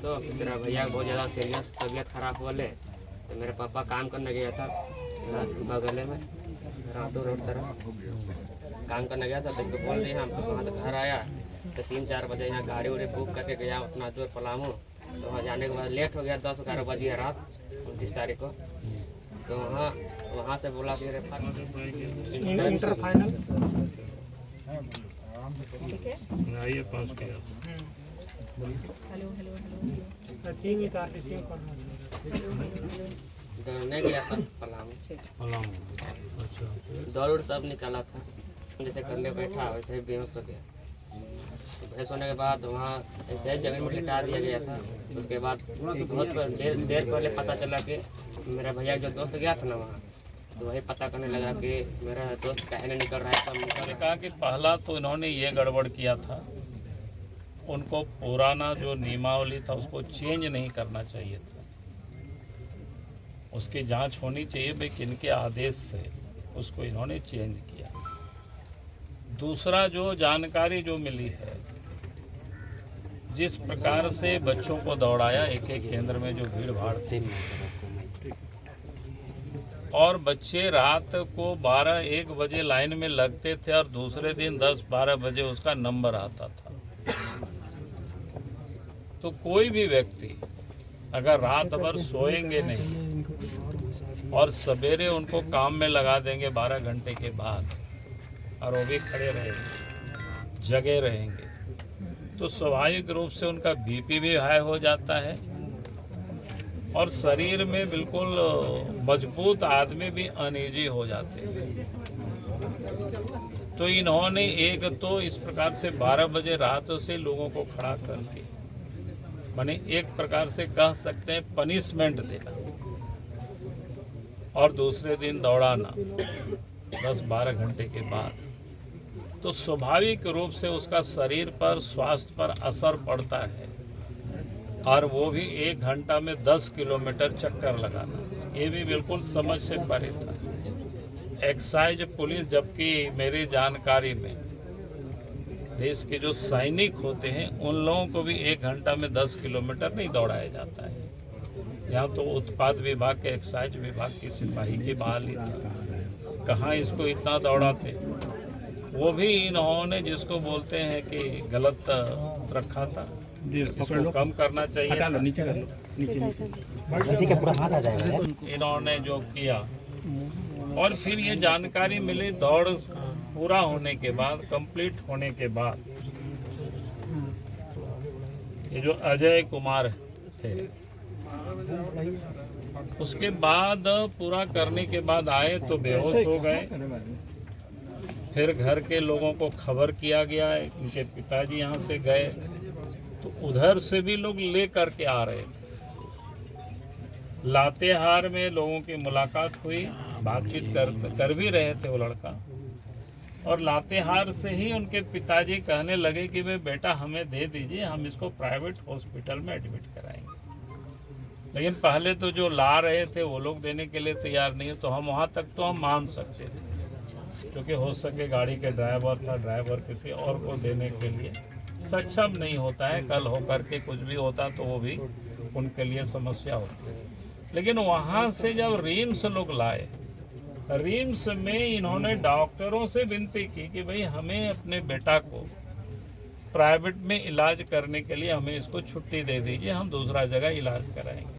दो, फिर तेरा भैया बहुत ज़्यादा सीरियस तबीयत खराब बोले तो मेरे पापा काम करने गया था बगल में रातों रोड तरफ काम करने गया था, तो इसको बोल दिया। हम तो वहाँ से घर आया तो 3-4 बजे यहाँ गाड़ी उड़ी बुक करके गया उतना दूर पलामू। तो वहाँ जाने के बाद लेट हो गया, 10-11 बजे रात 29 तारीख को। तो वहाँ से बोला कि इंटर फाइनल आइए पास किया। नहीं गया था पलामू। अच्छा, दौड़ सब निकाला था, जैसे करने बैठा वैसे ही बेहोश हो गया। तो बेहोश होने के बाद वहाँ ऐसे ही जमीन में लिटा दिया गया था। उसके बाद बहुत देर पहले पता चला कि मेरा भैया जो दोस्त गया था ना वहाँ, तो वही पता करने लगा कि मेरा दोस्त काहे नहीं निकल रहा है। तब मैंने कहा कि पहला तो इन्होंने ये गड़बड़ किया था, उनको पुराना जो नियमावली था उसको चेंज नहीं करना चाहिए था। उसकी जांच होनी चाहिए भाई किनके आदेश से उसको इन्होंने चेंज किया। दूसरा जो जानकारी जो मिली है, जिस प्रकार से बच्चों को दौड़ाया एक एक केंद्र में जो भीड़ भाड़ थी, और बच्चे रात को 12-1 बजे लाइन में लगते थे और दूसरे दिन 10-12 बजे उसका नंबर आता था। तो कोई भी व्यक्ति अगर रात भर सोएंगे नहीं और सवेरे उनको काम में लगा देंगे 12 घंटे के बाद, और वो भी खड़े रहेंगे, जगे रहेंगे, तो स्वाभाविक रूप से उनका बीपी भी हाई हो जाता है और शरीर में बिल्कुल मजबूत आदमी भी अनईजी हो जाते हैं। तो इन्होंने एक तो इस प्रकार से 12 बजे रात से लोगों को खड़ा करके, माने एक प्रकार से कह सकते हैं पनिशमेंट देना, और दूसरे दिन दौड़ाना 10-12 घंटे के बाद, तो स्वाभाविक रूप से उसका शरीर पर, स्वास्थ्य पर असर पड़ता है। और वो भी 1 घंटा में 10 किलोमीटर चक्कर लगाना, ये भी बिल्कुल समझ से परे था। एक्साइज पुलिस, जबकि मेरी जानकारी में देश के जो सैनिक होते हैं उन लोगों को भी 1 घंटा में 10 किलोमीटर नहीं दौड़ाया जाता है। यहाँ तो उत्पाद विभाग के, एक्साइज विभाग की सिपाही की बहाली थी, कहाँ इसको इतना दौड़ाते। वो भी इन्होंने जिसको बोलते हैं कि गलत रखा था, इसको कम करना चाहिए था। नीचे कर लो, नीचे का पूरा हाथ आ जाएगा। इन्होंने जो किया, और फिर ये जानकारी मिली दौड़ पूरा होने के बाद, कंप्लीट होने के बाद, ये जो अजय कुमार थे, उसके बाद पूरा करने के बाद आए तो बेहोश हो गए। फिर घर के लोगों को खबर किया गया है, उनके पिताजी यहाँ से गए तो उधर से भी लोग ले करके आ रहे थे। लातेहार में लोगों की मुलाकात हुई, बातचीत कर भी रहे थे वो लड़का, और लातेहार से ही उनके पिताजी कहने लगे कि भाई बेटा हमें दे दीजिए, हम इसको प्राइवेट हॉस्पिटल में एडमिट कराएंगे। लेकिन पहले तो जो ला रहे थे वो लोग देने के लिए तैयार नहीं है, तो हम वहाँ तक तो हम मान सकते थे, क्योंकि हो सके गाड़ी के ड्राइवर था, ड्राइवर किसी और को देने के लिए सक्षम नहीं होता है। कल होकर के कुछ भी होता तो वो भी उनके लिए समस्या होती है। लेकिन वहाँ से जब रिम्स लोग लाए, रिम्स में इन्होंने डॉक्टरों से विनती की कि भाई हमें अपने बेटा को प्राइवेट में इलाज करने के लिए हमें इसको छुट्टी दे दीजिए, हम दूसरा जगह इलाज कराएंगे।